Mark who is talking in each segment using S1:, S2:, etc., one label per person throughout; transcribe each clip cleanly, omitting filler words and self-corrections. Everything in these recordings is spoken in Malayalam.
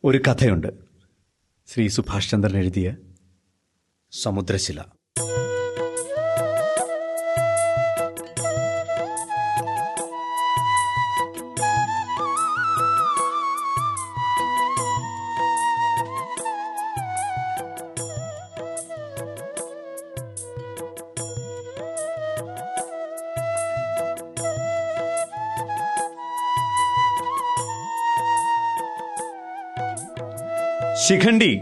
S1: ഒരു കഥയുണ്ട്, ശ്രീ സുഭാഷ് ചന്ദ്രൻ എഴുതിയ സമുദ്രശില. ശിഖണ്ഡി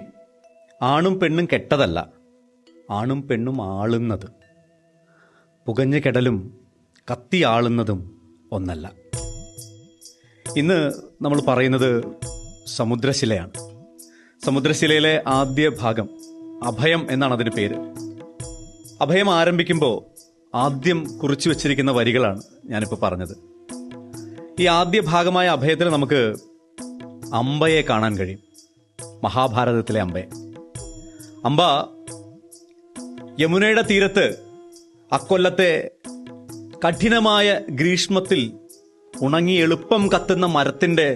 S1: ആണും പെണ്ണും കെട്ടതല്ല, ആണും പെണ്ണും ആളുന്നത്. പുകഞ്ഞ കെടലും കത്തി ആളുന്നതും ഒന്നല്ല. ഇന്ന് നമ്മൾ പറയുന്നത് സമുദ്രശിലയാണ്. സമുദ്രശിലയിലെ ആദ്യ ഭാഗം അഭയം എന്നാണ് അതിന് പേര്. അഭയം ആരംഭിക്കുമ്പോൾ ആദ്യം കുറിച്ചു വച്ചിരിക്കുന്ന വരികളാണ് ഞാനിപ്പോൾ പറഞ്ഞത്. ഈ ആദ്യ ഭാഗമായ അഭയത്തിൽ നമുക്ക് അംബയെ കാണാൻ കഴിയും. മഹാഭാരതത്തിലെ അംബ യമുനയുടെ തീരത്ത് അക്കൊല്ലത്തെ കഠിനമായ ഗ്രീഷ്മത്തിൽ ഉണങ്ങി എളുപ്പം കത്തുന്ന മരത്തിന്റെ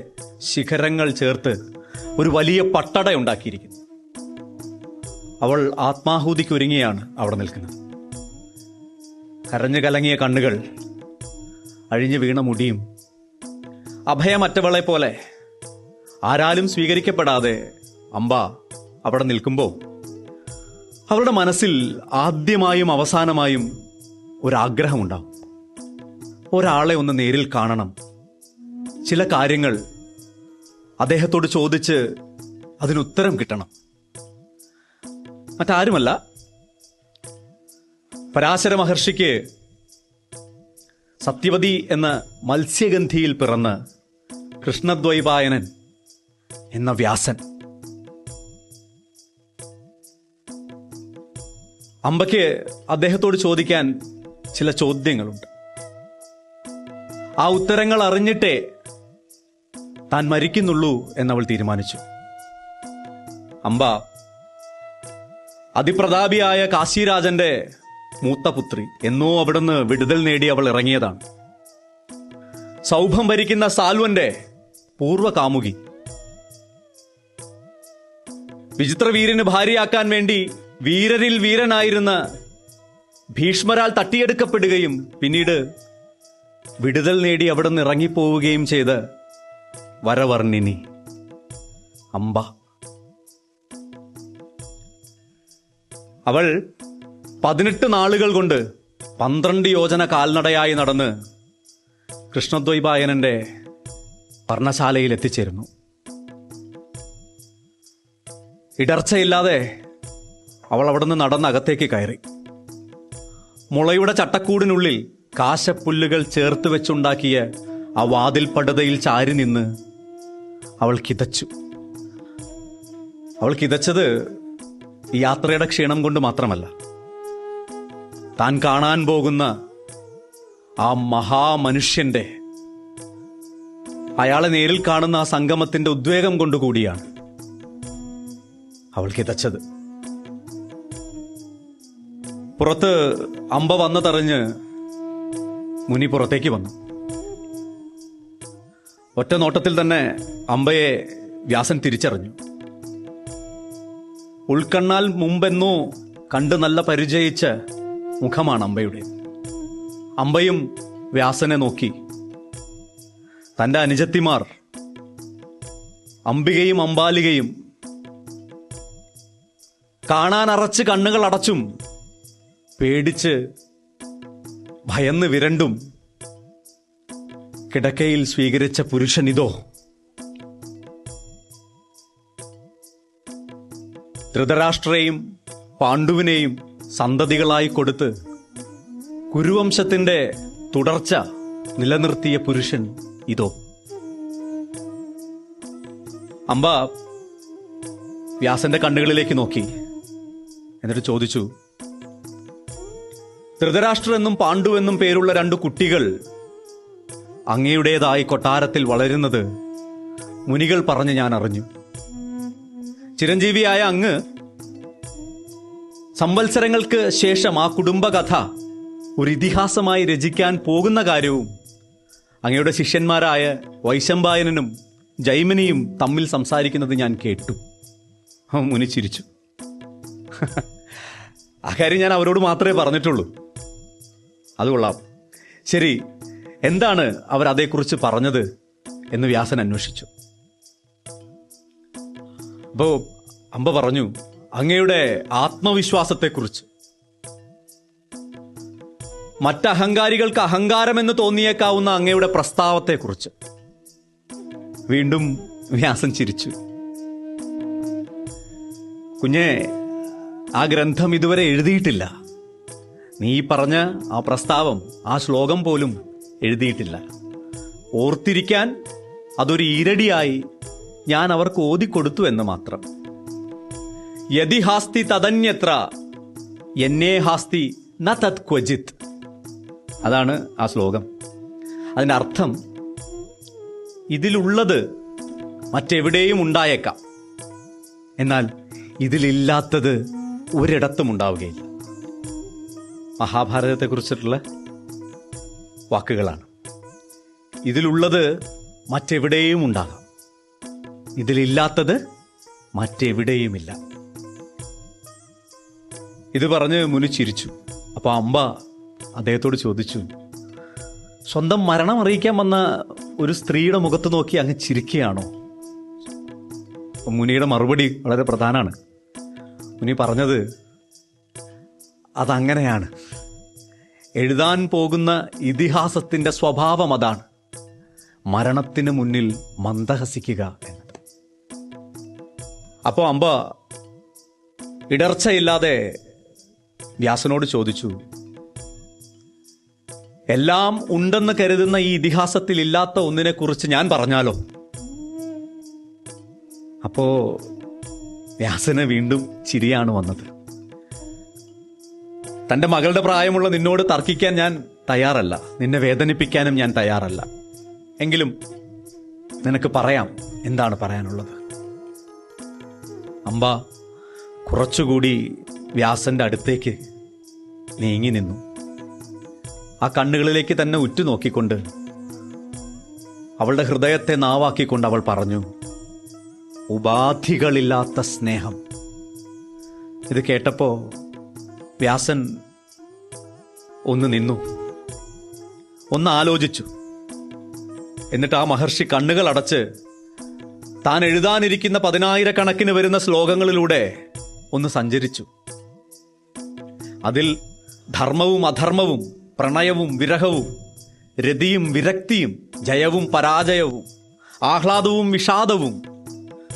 S1: ശിഖരങ്ങൾ ചേർത്ത് ഒരു വലിയ പട്ടട ഉണ്ടാക്കിയിരിക്കുന്നു. അവൾ ആത്മാഹൂതിക്കൊരുങ്ങിയാണ് അവിടെ നിൽക്കുന്നത്. കരഞ്ഞു കലങ്ങിയ കണ്ണുകൾ, അഴിഞ്ഞു വീണ മുടിയും, അഭയമറ്റവളെ പോലെ ആരാലും സ്വീകരിക്കപ്പെടാതെ അംബ അവിടെ നിൽക്കുമ്പോൾ അവളുടെ മനസ്സിൽ ആദ്യമായും അവസാനമായും ഒരാഗ്രഹമുണ്ടാവും. ഒരാളെ ഒന്ന് നേരിൽ കാണണം, ചില കാര്യങ്ങൾ അദ്ദേഹത്തോട് ചോദിച്ച് അതിനുത്തരം കിട്ടണം. മറ്റാരുമല്ല, പരാശര മഹർഷിക്ക് സത്യവതി എന്ന മത്സ്യഗന്ധിയിൽ പിറന്ന് കൃഷ്ണദ്വൈപായനൻ എന്ന വ്യാസൻ. അംബയ്ക്ക് അദ്ദേഹത്തോട് ചോദിക്കാൻ ചില ചോദ്യങ്ങളുണ്ട്. ആ ഉത്തരങ്ങൾ അറിഞ്ഞിട്ടേ താൻ മരിക്കുന്നുള്ളൂ എന്നവൾ തീരുമാനിച്ചു. അംബ അതിപ്രതാപിയായ കാശിരാജന്റെ മൂത്തപുത്രി. എന്നോ അവിടുന്ന് വിടുതൽ നേടി അവൾ ഇറങ്ങിയതാണ്. സൗഭം ഭരിക്കുന്ന സാൽവന്റെ പൂർവ്വകാമുകി. വിചിത്രവീരന് ഭാര്യയാക്കാൻ വേണ്ടി വീരരിൽ വീരനായിരുന്ന ഭീഷ്മരാൽ തട്ടിയെടുക്കപ്പെടുകയും പിന്നീട് വിടുതൽ നേടി അവിടെ നിന്ന് ഇറങ്ങിപ്പോവുകയും ചെയ്ത വരവർണ്ണിനി അംബ. അവൾ 18 നാളുകൾ കൊണ്ട് 12 യോജന കാൽനടയായി നടന്ന് കൃഷ്ണദ്വൈപായനന്റെ പർണശാലയിൽ എത്തിച്ചേരുന്നു. ഇടർച്ചയില്ലാതെ അവൾ അവിടെ നിന്ന് നടന്നകത്തേക്ക് കയറി. മുളയുടെ ചട്ടക്കൂടിനുള്ളിൽ കാശപ്പുല്ലുകൾ ചേർത്ത് വെച്ചുണ്ടാക്കിയ ആ വാതിൽ പടുതയിൽ ചാരി നിന്ന് അവൾ കിതച്ചു. അവൾ കിതച്ചത് ഈ യാത്രയുടെ ക്ഷീണം കൊണ്ട് മാത്രമല്ല, താൻ കാണാൻ പോകുന്ന ആ മഹാമനുഷ്യന്റെ, അയാളെ നേരിൽ കാണുന്ന ആ സംഗമത്തിന്റെ ഉദ്വേഗം കൊണ്ടുകൂടിയാണ് അവൾ കിതച്ചത്. പുറത്ത് അംബ വന്നതറിഞ്ഞ് മുനി പുറത്തേക്ക് വന്നു. ഒറ്റ നോട്ടത്തിൽ തന്നെ അംബയെ വ്യാസൻ തിരിച്ചറിഞ്ഞു. ഉൾക്കണ്ണാൽ മുമ്പെന്നോ കണ്ട് നല്ല പരിചയിച്ച മുഖമാണ് അംബയുടെ. അംബയും വ്യാസനെ നോക്കി. തന്റെ അനുജത്തിമാർ അംബികയും അംബാലികയും കാണാൻ അറച്ച് കണ്ണുകൾ അടച്ചും പേടിച്ച് ഭയന്ന് വിരണ്ടും കിടക്കയിൽ സ്വീകരിച്ച പുരുഷനിതോ. ധൃതരാഷ്ട്രയെയും പാണ്ഡുവിനെയും സന്തതികളായി കൊടുത്ത് കുരുവംശത്തിന്റെ തുടർച്ച നിലനിർത്തിയ പുരുഷൻ ഇതോ. അംബ വ്യാസന്റെ കണ്ണുകളിലേക്ക് നോക്കി. എന്നിട്ട് ചോദിച്ചു, ധൃതരാഷ്ട്ര എന്നും പാണ്ഡു എന്നും പേരുള്ള 2 കുട്ടികൾ അങ്ങയുടേതായി കൊട്ടാരത്തിൽ വളരുന്നത് മുനികൾ പറഞ്ഞ് ഞാൻ അറിഞ്ഞു. ചിരഞ്ജീവിയായ അങ്ങ് സംവത്സരങ്ങൾക്ക് ശേഷം ആ കുടുംബകഥ ഒരു ഇതിഹാസമായി രചിക്കാൻ പോകുന്ന കാര്യവും അങ്ങയുടെ ശിഷ്യന്മാരായ വൈശമ്പായനനും ജൈമിനിയും തമ്മിൽ സംസാരിക്കുന്നത് ഞാൻ കേട്ടു. മുനി ചിരിച്ചു. ആ കാര്യം ഞാൻ അവരോട് മാത്രമേ പറഞ്ഞിട്ടുള്ളൂ. അത് കൊള്ളാം. ശരി, എന്താണ് അവർ അതേക്കുറിച്ച് പറഞ്ഞത് എന്ന് വ്യാസൻ അന്വേഷിച്ചു. അപ്പോ അമ്പ പറഞ്ഞു, അങ്ങയുടെ ആത്മവിശ്വാസത്തെക്കുറിച്ച്, മറ്റഹങ്കാരികൾക്ക് അഹങ്കാരമെന്ന് തോന്നിയേക്കാവുന്ന അങ്ങയുടെ പ്രസ്താവത്തെക്കുറിച്ച്. വീണ്ടും വ്യാസൻ ചിരിച്ചു. കുഞ്ഞെ, ആ ഗ്രന്ഥം ഇതുവരെ എഴുതിയിട്ടില്ല. നീ പറഞ്ഞ ആ പ്രസ്താവം, ആ ശ്ലോകം പോലും എഴുതിയിട്ടില്ല. ഓർത്തിരിക്കാൻ അതൊരു ഈരടിയായി ഞാൻ അവർക്ക് ഓതിക്കൊടുത്തു എന്ന് മാത്രം. യദി ഹാസ്തി തദന്യത്ര എന്നേ ഹാസ്തി ന തത് ക്വചിത്. അതാണ് ആ ശ്ലോകം. അതിൻ്റെ അർത്ഥം, ഇതിലുള്ളത് മറ്റെവിടെയും ഉണ്ടായേക്കാം, എന്നാൽ ഇതിലില്ലാത്തത് ഒരിടത്തും ഉണ്ടാവുകയില്ല. മഹാഭാരതത്തെക്കുറിച്ചിട്ടുള്ള വാക്കുകളാണ്. ഇതിലുള്ളത് മറ്റെവിടെയും ഉണ്ടാകാം, ഇതിലില്ലാത്തത് മറ്റെവിടെയുമില്ല. ഇത് പറഞ്ഞ് മുനി ചിരിച്ചു. അപ്പൊ അമ്പ അദ്ദേഹത്തോട് ചോദിച്ചു, സ്വന്തം മരണം അറിയിക്കാൻ വന്ന ഒരു സ്ത്രീയുടെ മുഖത്ത് നോക്കി അങ്ങ് ചിരിക്കുകയാണോ? മുനിയുടെ മറുപടി വളരെ പ്രധാനമാണ്. മുനി പറഞ്ഞത്, അതങ്ങനെയാണ്. എഴുതാൻ പോകുന്ന ഇതിഹാസത്തിന്റെ സ്വഭാവം അതാണ്, മരണത്തിന് മുന്നിൽ മന്ദഹസിക്കുക എന്നത്. അപ്പോൾ അമ്പ ഇടർച്ചയില്ലാതെ വ്യാസനോട് ചോദിച്ചു, എല്ലാം ഉണ്ടെന്ന് കരുതുന്ന ഈ ഇതിഹാസത്തിൽ ഇല്ലാത്ത ഒന്നിനെക്കുറിച്ച് ഞാൻ പറഞ്ഞാലോ? അപ്പോ വ്യാസന് വീണ്ടും ചിരിയാണ് വന്നത്. തന്റെ മകളുടെ പ്രായമുള്ള നിന്നോട് തർക്കിക്കാൻ ഞാൻ തയ്യാറല്ല, നിന്നെ വേദനിപ്പിക്കാനും ഞാൻ തയ്യാറല്ല. എങ്കിലും നിനക്ക് പറയാം എന്താണ് പറയാനുള്ളത്. അമ്പ കുറച്ചുകൂടി വ്യാസന്റെ അടുത്തേക്ക് നീങ്ങി നിന്നു. ആ കണ്ണുകളിലേക്ക് തന്നെ ഉറ്റുനോക്കിക്കൊണ്ട്, അവളുടെ ഹൃദയത്തെ നാവാക്കിക്കൊണ്ട് അവൾ പറഞ്ഞു, ഉപാധികളില്ലാത്ത സ്നേഹം. ഇത് കേട്ടപ്പോ വ്യാസൻ ഒന്ന് നിന്നു, ഒന്ന് ആലോചിച്ചു. എന്നിട്ട് ആ മഹർഷി കണ്ണുകൾ അടച്ച് താൻ എഴുതാനിരിക്കുന്ന 10,000 വരുന്ന ശ്ലോകങ്ങളിലൂടെ ഒന്ന് സഞ്ചരിച്ചു. അതിൽ ധർമ്മവും അധർമ്മവും, പ്രണയവും വിരഹവും, രതിയും വിരക്തിയും, ജയവും പരാജയവും, ആഹ്ലാദവും വിഷാദവും,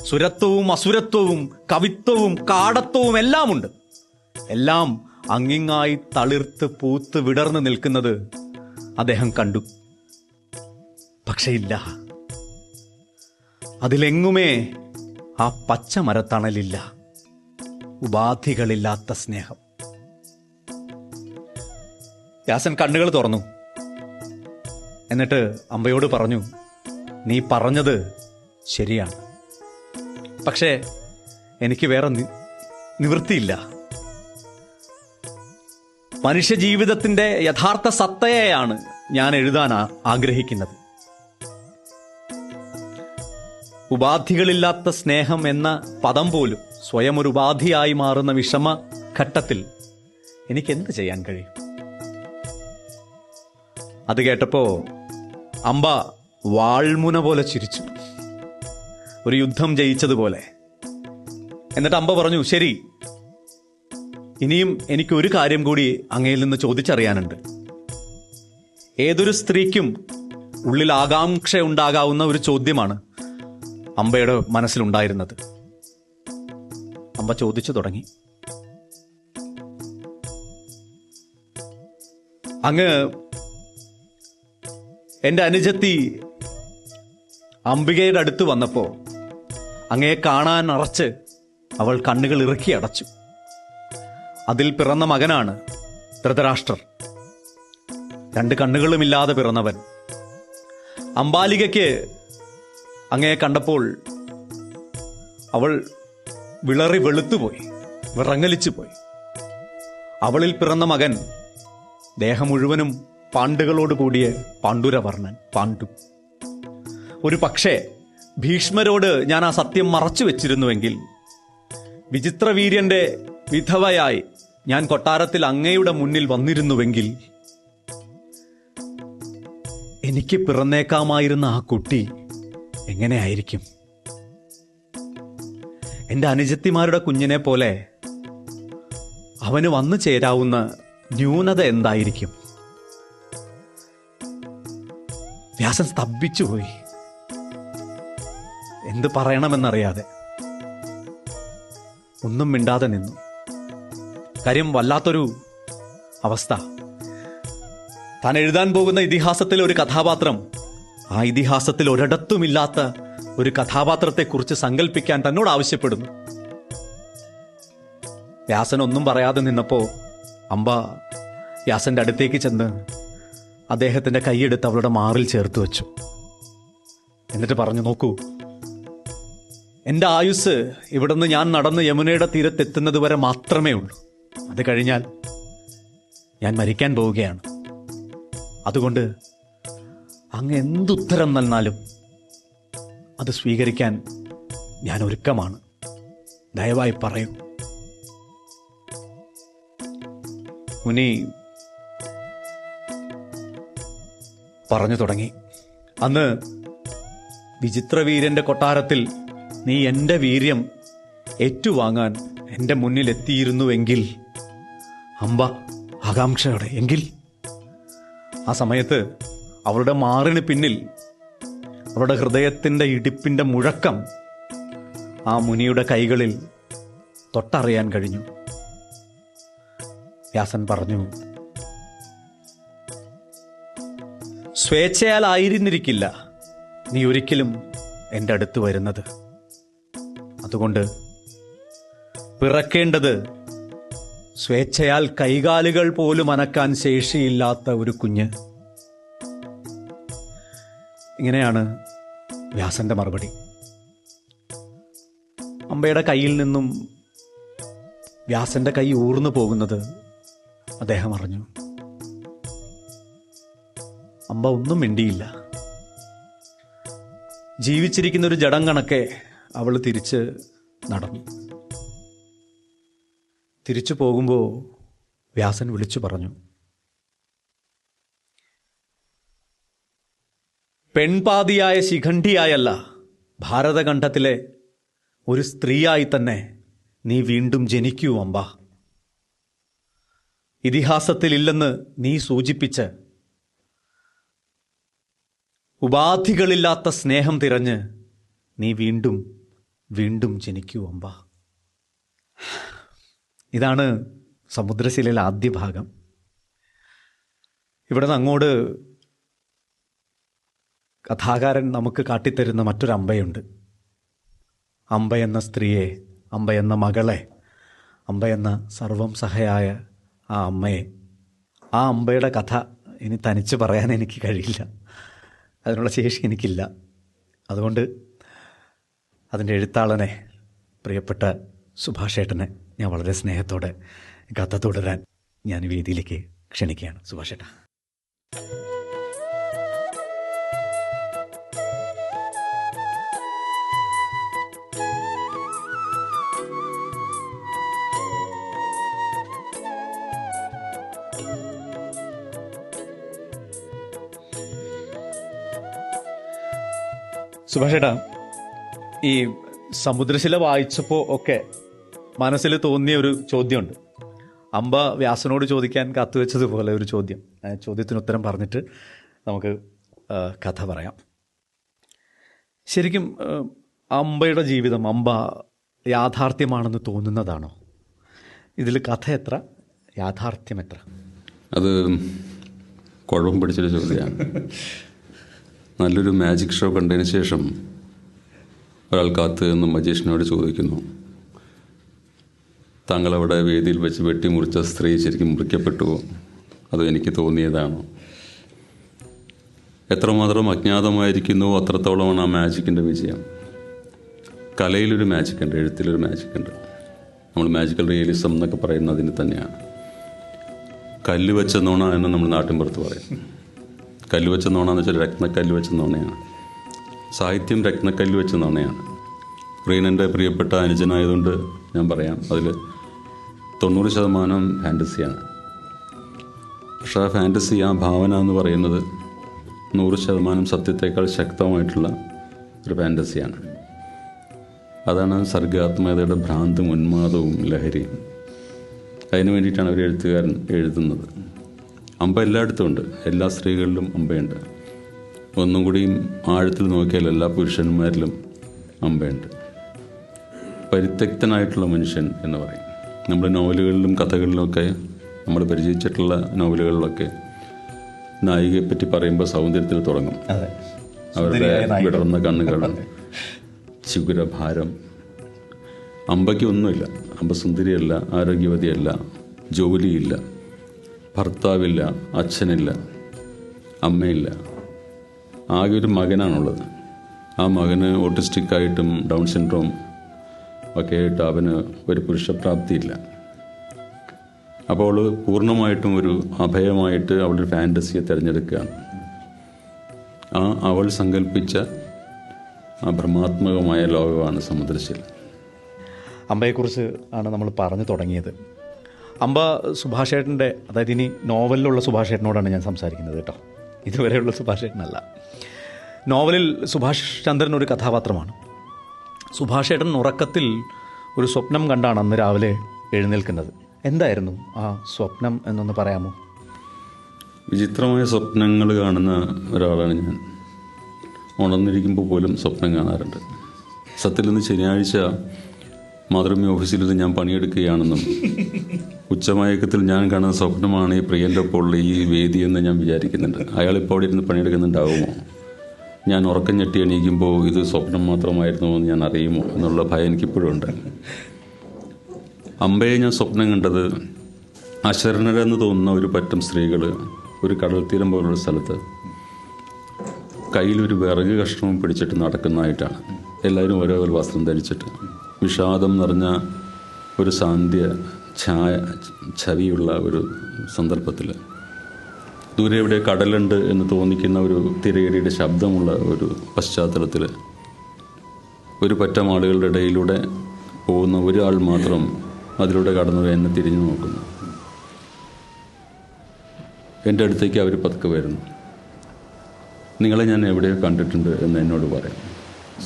S1: സുരത്വവും അസുരത്വവും, കവിത്വവും കാടത്വവും എല്ലാമുണ്ട്. എല്ലാം അങ്ങിങ്ങായി തളിർത്ത് പൂത്ത് വിടർന്ന് നിൽക്കുന്നത് അദ്ദേഹം കണ്ടു. പക്ഷേ ഇല്ല, അതിലെങ്ങുമേ ആ പച്ച മരത്തണലില്ല, ഉപാധികളില്ലാത്ത സ്നേഹം. വ്യാസൻ കണ്ണുകൾ തുറന്നു. എന്നിട്ട് അമ്പയോട് പറഞ്ഞു, നീ പറഞ്ഞത് ശരിയാണ്. പക്ഷേ എനിക്ക് വേറെ നിവൃത്തിയില്ല. മനുഷ്യജീവിതത്തിന്റെ യഥാർത്ഥ സത്തയെയാണ് ഞാൻ എഴുതാൻ ആഗ്രഹിക്കുന്നത്. ഉപാധികളില്ലാത്ത സ്നേഹം എന്ന പദം പോലും സ്വയം ഒരു ഉപാധിയായി മാറുന്ന വിഷമ ഘട്ടത്തിൽ എനിക്ക് എന്ത് ചെയ്യാൻ കഴിയും? അത് കേട്ടപ്പോ അമ്പ വാൾമുന പോലെ ചിരിച്ചു, ഒരു യുദ്ധം ജയിച്ചതുപോലെ. എന്നിട്ട് അമ്പ പറഞ്ഞു, ശരി, ഇനിയും എനിക്കൊരു കാര്യം കൂടി അങ്ങയിൽ നിന്ന് ചോദിച്ചറിയാനുണ്ട്. ഏതൊരു സ്ത്രീക്കും ഉള്ളിൽ ആകാംക്ഷ ഉണ്ടാകാവുന്ന ഒരു ചോദ്യമാണ് അമ്പയുടെ മനസ്സിലുണ്ടായിരുന്നത്. അമ്പ ചോദിച്ചു തുടങ്ങി, അങ്ങ് എന്റെ അനുജത്തി അംബികയുടെ അടുത്ത് വന്നപ്പോ അങ്ങയെ കാണാൻ അറച്ച് അവൾ കണ്ണുകൾ ഇറുക്കി അടച്ചു. അതിൽ പിറന്ന മകനാണ് ധൃതരാഷ്ട്രർ, 2 കണ്ണുകളുമില്ലാതെ പിറന്നവൻ. അംബാലികയ്ക്ക് അങ്ങയെ കണ്ടപ്പോൾ അവൾ വിളറി വെളുത്തുപോയി, വിറങ്ങലിച്ചു പോയി. അവളിൽ പിറന്ന മകൻ ദേഹം മുഴുവനും പാണ്ടുകളോട് കൂടിയ പാണ്ഡുരവർണ്ണൻ, പാണ്ഡു. ഒരു പക്ഷേ ഭീഷ്മരോട് ഞാൻ ആ സത്യം മറച്ചു വെച്ചിരുന്നുവെങ്കിൽ, വിചിത്രവീര്യന്റെ വിധവയായി ഞാൻ കൊട്ടാരത്തിൽ അങ്ങയുടെ മുന്നിൽ വന്നിരുന്നുവെങ്കിൽ, എനിക്ക് പിറന്നേക്കാമായിരുന്ന ആ കുട്ടി എങ്ങനെയായിരിക്കും? എൻ്റെ അനുജത്തിമാരുടെ കുഞ്ഞിനെ പോലെ അവന് വന്നു ചേരാവുന്ന ന്യൂനത എന്തായിരിക്കും? വ്യാസൻ സ്തംഭിച്ചുപോയി, എന്ത് പറയണമെന്നറിയാതെ. ഒന്നും മിണ്ടാതെ നിന്നു. കാര്യം വല്ലാത്തൊരു അവസ്ഥ. താൻ എഴുതാൻ പോകുന്ന ഇതിഹാസത്തിലെ ഒരു കഥാപാത്രം, ആ ഇതിഹാസത്തിൽ ഒരിടത്തുമില്ലാത്ത ഒരു കഥാപാത്രത്തെക്കുറിച്ച് സങ്കല്പിക്കാൻ തന്നോട് ആവശ്യപ്പെടുന്നു. വ്യാസൻ ഒന്നും പറയാതെ നിന്നപ്പോ അംബ വ്യാസന്റെ അടുത്തേക്ക് ചെന്ന് അദ്ദേഹത്തിന്റെ കൈയെടുത്ത് അവളുടെ മാറിൽ ചേർത്ത് വെച്ചു. എന്നിട്ട് പറഞ്ഞു, നോക്കൂ, എൻ്റെ ആയുസ് ഇവിടുന്ന് ഞാൻ നടന്ന് യമുനയുടെ തീരത്തെത്തുന്നത് വരെ മാത്രമേ ഉള്ളൂ. അത് കഴിഞ്ഞാൽ ഞാൻ മരിക്കാൻ പോവുകയാണ്. അതുകൊണ്ട് അങ്ങ് എന്തുത്തരം നൽകിയാലും അത് സ്വീകരിക്കാൻ ഞാൻ ഒരുക്കമാണ്. ദയവായി പറയൂ. മുനി പറഞ്ഞു തുടങ്ങി. അന്ന് വിചിത്രവീര്യന്റെ കൊട്ടാരത്തിൽ നീ എൻ്റെ വീര്യം ഏറ്റുവാങ്ങാൻ എൻ്റെ മുന്നിൽ എത്തിയിരുന്നുവെങ്കിൽ, അംബ ആകാംക്ഷയോടെ, എങ്കിൽ ആ സമയത്ത് അവളുടെ മാറിന് പിന്നിൽ അവളുടെ ഹൃദയത്തിൻ്റെ ഇടിപ്പിൻ്റെ മുഴക്കം ആ മുനിയുടെ കൈകളിൽ തൊട്ടറിയാൻ കഴിഞ്ഞു. വ്യാസൻ പറഞ്ഞു, സ്വേച്ഛയാലായിരുന്നിരിക്കില്ല നീ ഒരിക്കലും എൻ്റെ അടുത്ത് വരുന്നത്. അതുകൊണ്ട് പിറക്കേണ്ടത് സ്വേച്ഛയാൽ കൈകാലുകൾ പോലും അനക്കാൻ ശേഷിയില്ലാത്ത ഒരു കുഞ്ഞ്. ഇങ്ങനെയാണ് വ്യാസന്റെ മറുപടി. അംബയുടെ കയ്യിൽ നിന്നും വ്യാസന്റെ കൈ ഊർന്നു പോകുന്നത് അദ്ദേഹം അറിഞ്ഞു. അംബ ഒന്നും മിണ്ടിയില്ല. ജീവിച്ചിരിക്കുന്ന ഒരു ജഡം കണക്കെ അവൾ തിരിച്ച് നടന്നു. തിരിച്ചു പോകുമ്പോൾ വ്യാസൻ വിളിച്ചു പറഞ്ഞു, പെൺപാതിയായ ശിഖണ്ഡിയായല്ല, ഭാരതഖണ്ഡത്തിലെ ഒരു സ്ത്രീയായി തന്നെ നീ വീണ്ടും ജനിക്കൂ അംബ. ഇതിഹാസത്തിലില്ലെന്ന് നീ സൂചിപ്പിച്ച് ഉപാധികളില്ലാത്ത സ്നേഹം തിരഞ്ഞ് നീ വീണ്ടും വീണ്ടും ജനിക്കൂ അംബ. ഇതാണ് സമുദ്രശിലയിലെ ആദ്യ ഭാഗം. ഇവിടെ നിന്ന് അങ്ങോട്ട് കഥാകാരൻ നമുക്ക് കാട്ടിത്തരുന്ന മറ്റൊരു അമ്പയുണ്ട്. അമ്പ എന്ന സ്ത്രീയെ, അമ്പ എന്ന മകളെ, അമ്പ എന്ന സർവം സഹയായ ആ അമ്മയെ, ആ അമ്പയുടെ കഥ ഇനി തനിച്ച് പറയാൻ എനിക്ക് കഴിയില്ല. അതിനുള്ള ശേഷി എനിക്കില്ല. അതുകൊണ്ട് അതിൻ്റെ എഴുത്താളനെ, പ്രിയപ്പെട്ട സുഭാഷേട്ടനെ ഞാൻ വളരെ സ്നേഹത്തോടെ കഥ തുടരാൻ ഞാൻ വേദിയിലേക്ക് ക്ഷണിക്കുകയാണ്. സുഭാഷേട്ടാ. സുഭാഷേട്ടാ, ഈ സമുദ്രശില വായിച്ചപ്പോൾ ഒക്കെ മനസ്സിൽ തോന്നിയ ഒരു ചോദ്യമുണ്ട്. അംബ വ്യാസനോട് ചോദിക്കാൻ കാത്തുവെച്ചതുപോലെ ഒരു ചോദ്യം. ആ ചോദ്യത്തിന് ഉത്തരം പറഞ്ഞിട്ട് നമുക്ക് കഥ പറയാം. ശരിക്കും അംബയുടെ ജീവിതം അംബ യാഥാർത്ഥ്യമാണെന്ന് തോന്നുന്നതാണോ? ഇതിൽ കഥ എത്ര, യാഥാർത്ഥ്യം എത്ര?
S2: അത് കുഴപ്പം പിടിച്ചൊരു ചോദ്യമാണ്. നല്ലൊരു മാജിക് ഷോ കണ്ടതിന് ശേഷം ഒരാൾ കാത്ത് നിന്ന് മജീഷിനോട് ചോദിക്കുന്നു, താങ്കളവിടെ വേദിയിൽ വെച്ച് വെട്ടിമുറിച്ച സ്ത്രീ ശരിക്കും മുറിക്കപ്പെട്ടുവോ, അത് എനിക്ക് തോന്നിയതാണോ? എത്രമാത്രം അജ്ഞാതമായിരിക്കുന്നുവോ അത്രത്തോളമാണ് ആ മാജിക്കിൻ്റെ വിജയം. കലയിലൊരു മാജിക്കുണ്ട്, എഴുത്തിലൊരു മാജിക്കുണ്ട്. നമ്മൾ മാജിക്കൽ റിയലിസം എന്നൊക്കെ പറയുന്നതിന് തന്നെയാണ്. കല്ല് വെച്ച നോണ എന്ന് നമ്മൾ നാട്ടിൻപുറത്ത് പറയും. കല്ല് വെച്ച നോണ എന്ന് വെച്ചാൽ രത്നക്കല്ല് വെച്ച നോണയാണ്. സാഹിത്യം രത്നക്കല്ല് വെച്ച നാണയാണ്. പ്രിയനെൻ്റെ പ്രിയപ്പെട്ട അനുജനായതുകൊണ്ട് ഞാൻ പറയാം, അതിൽ 90% ഫാൻറ്റസിയാണ്. പക്ഷേ ആ ഫാൻറ്റസി, ആ ഭാവന എന്ന് പറയുന്നത് 100% സത്യത്തേക്കാൾ ശക്തമായിട്ടുള്ള ഒരു ഫാൻറ്റസിയാണ്. അതാണ് സർഗാത്മകതയുടെ ഭ്രാന്തും ഉന്മാദവും ലഹരിയും. അതിനു വേണ്ടിയിട്ടാണ് ഒരു എഴുത്തുകാരൻ എഴുതുന്നത്. അമ്പ എല്ലായിടത്തും ഉണ്ട്, എല്ലാ സ്ത്രീകളിലും അമ്പയുണ്ട്. ഒന്നും കൂടിയും ആഴത്തിൽ നോക്കിയാൽ എല്ലാ പുരുഷന്മാരിലും അമ്പയുണ്ട്. പരിത്യക്തനായിട്ടുള്ള മനുഷ്യൻ എന്ന് പറയും. നമ്മുടെ നോവലുകളിലും കഥകളിലുമൊക്കെ, നമ്മൾ പരിചയിച്ചിട്ടുള്ള നോവലുകളിലൊക്കെ നായികയെപ്പറ്റി പറയുമ്പോൾ സൗന്ദര്യത്തിൽ തുടങ്ങും. അവരുടെ വിടർന്ന കണ്ണുകൾ, ചിഗുരഭാരം. അമ്പയ്ക്ക് ഒന്നുമില്ല. അമ്പ സുന്ദരിയല്ല, ആരോഗ്യവതിയല്ല, ജോലിയില്ല, ഭർത്താവില്ല, അച്ഛനില്ല, അമ്മയില്ല. ആകെ ഒരു മകനാണുള്ളത്. ആ മകന് ഓട്ടിസ്റ്റിക്കായിട്ടും ഡൗൺ സിൻഡ്രോം ഒക്കെ ആയിട്ട് അവന് ഒരു പുരുഷപ്രാപ്തിയില്ല. അപ്പോൾ അവൾ പൂർണ്ണമായിട്ടും ഒരു അഭയമായിട്ട് അവളുടെ ഫാൻറ്റസിയെ തിരഞ്ഞെടുക്കുകയാണ്. അവൾ സങ്കല്പിച്ച ആ ഭ്രമാത്മകമായ ലോകമാണ് സമുദ്രശീൽ.
S1: അമ്പയെക്കുറിച്ച് ആണ് നമ്മൾ പറഞ്ഞു തുടങ്ങിയത്. അമ്പ സുഭാഷേട്ടൻ്റെ, അതായത് ഇനി നോവലിലുള്ള സുഭാഷേട്ടനോടാണ് ഞാൻ സംസാരിക്കുന്നത് കേട്ടോ, ഇതുവരെയുള്ള സുഭാഷേട്ടനല്ല. നോവലിൽ സുഭാഷ് ചന്ദ്രൻ ഒരു കഥാപാത്രമാണ്. സുഭാഷേട്ടൻ ഉറക്കത്തിൽ ഒരു സ്വപ്നം കണ്ടാണ് അന്ന് രാവിലെ എഴുന്നേൽക്കുന്നത്. എന്തായിരുന്നു ആ സ്വപ്നം എന്നൊന്ന് പറയാമോ?
S2: വിചിത്രമായ സ്വപ്നങ്ങൾ കാണുന്ന ഒരാളാണ് ഞാൻ. ഉണർന്നിരിക്കുമ്പോൾ പോലും സ്വപ്നം കാണാറുണ്ട്. സത്യത്തിൽ ഇന്ന് ശനിയാഴ്ച മാതൃഭൂമി ഓഫീസിൽ ഞാൻ പണിയെടുക്കുകയാണെന്നും ഉച്ചമയക്കത്തിൽ ഞാൻ കാണുന്ന സ്വപ്നമാണ് ഈ പ്രിയൻ്റെ ഒപ്പമുള്ള ഈ വേദിയെന്ന് ഞാൻ വിചാരിക്കുന്നുണ്ട്. അയാളിപ്പോൾ അവിടെ ഇരുന്ന് പണിയെടുക്കുന്നുണ്ടാവുമോ? ഞാൻ ഉറക്കം ഞെട്ടി എണീക്കുമ്പോൾ ഇത് സ്വപ്നം മാത്രമായിരുന്നോ എന്ന് ഞാൻ അറിയുമോ എന്നുള്ള ഭയം എനിക്കിപ്പോഴും ഉണ്ട്. അമ്പയെ ഞാൻ സ്വപ്നം കണ്ടത് അശരണരെന്ന് തോന്നുന്ന ഒരു പറ്റം സ്ത്രീകൾ ഒരു കടൽ തീരം പോലുള്ള സ്ഥലത്ത് കയ്യിലൊരു വിറക് കഷ്ണവും പിടിച്ചിട്ട് നടക്കുന്നതായിട്ടാണ്. എല്ലാവരും ഓരോ വസ്ത്രം ധരിച്ചിട്ട് വിഷാദം നിറഞ്ഞ ഒരു സാന്ധ്യ ഛവിയുള്ള ഒരു സന്ദർഭത്തിൽ ദൂരെ എവിടെ കടലുണ്ട് എന്ന് തോന്നിക്കുന്ന ഒരു തിരയടിയുടെ ശബ്ദമുള്ള ഒരു പശ്ചാത്തലത്തിൽ ഒരു പറ്റം ആളുകളുടെ ഇടയിലൂടെ പോകുന്ന ഒരാൾ മാത്രം അതിലൂടെ കടന്നു എന്നെ തിരിഞ്ഞു നോക്കുന്നു. എൻ്റെ അടുത്തേക്ക് അവർ പതുക്കെ വരുന്നു. നിങ്ങളെ ഞാൻ എവിടെയോ കണ്ടിട്ടുണ്ട് എന്ന് എന്നോട് പറയും.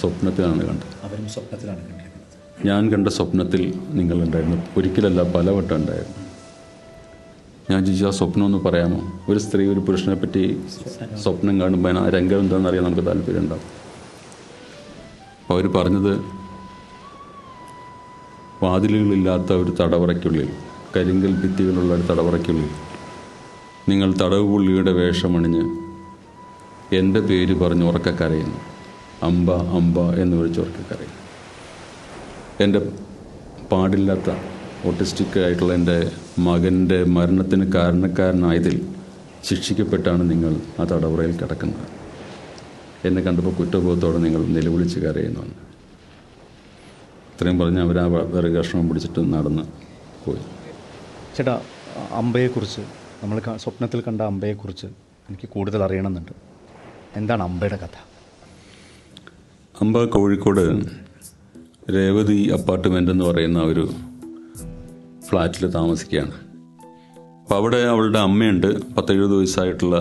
S2: സ്വപ്നത്തിലാണ് കണ്ടത്.
S1: അവരും സ്വപ്നത്തിലാണ് കണ്ടത്.
S2: ഞാൻ കണ്ട സ്വപ്നത്തിൽ നിങ്ങളുണ്ടായിരുന്നു. ഒരിക്കലല്ല, പലവട്ടം ഉണ്ടായിരുന്നു. ഞാൻ ചോദിച്ചു, ആ സ്വപ്നം ഒന്ന് പറയാമോ? ഒരു സ്ത്രീ ഒരു പുരുഷനെ പറ്റി സ്വപ്നം കാണുമ്പോൾ ആ രംഗം എന്താണെന്ന് അറിയാൻ നമുക്ക് താല്പര്യം ഉണ്ടാവും. അപ്പോൾ അവർ പറഞ്ഞത്, വാതിലുകളില്ലാത്ത ഒരു തടവറയ്ക്കുള്ളിൽ, കരിങ്കൽ ഭിത്തികളുള്ള ഒരു തടവറയ്ക്കുള്ളിൽ നിങ്ങൾ തടവുപുള്ളിയുടെ വേഷമണിഞ്ഞ് എൻ്റെ പേര് പറഞ്ഞ് ഉറക്കക്കരയുന്നു. അമ്പ അമ്പ എന്ന് വിളിച്ച് ഉറക്കക്കരയും. എൻ്റെ പാടില്ലാത്ത ഓട്ടിസ്റ്റിക് ആയിട്ടുള്ള എൻ്റെ മകൻ്റെ മരണത്തിന് കാരണക്കാരനായതിൽ ശിക്ഷിക്കപ്പെട്ടാണ് നിങ്ങൾ ആ തടവറയിൽ കിടക്കുന്നത്. എന്നെ കണ്ടപ്പോൾ കുറ്റബോധത്തോടെ നിങ്ങൾ നിലവിളിച്ച് കരയുന്നു. ഇത്രയും പറഞ്ഞ് അവർ ആ വിറക് കഷ്ണം പിടിച്ചിട്ട് നടന്ന് പോയി.
S1: ചേട്ടാ, അമ്പയെക്കുറിച്ച്, നമ്മൾ സ്വപ്നത്തിൽ കണ്ട അമ്പയെക്കുറിച്ച് എനിക്ക് കൂടുതൽ അറിയണമെന്നുണ്ട്. എന്താണ് അമ്പയുടെ കഥ?
S2: അമ്പ കോഴിക്കോട് രേവതി അപ്പാർട്ട്മെൻ്റ് എന്ന് പറയുന്ന ഒരു ഫ്ലാറ്റിൽ താമസിക്കുകയാണ്. അപ്പോൾ അവിടെ അവളുടെ അമ്മയുണ്ട്, 10-70 വയസ്സായിട്ടുള്ള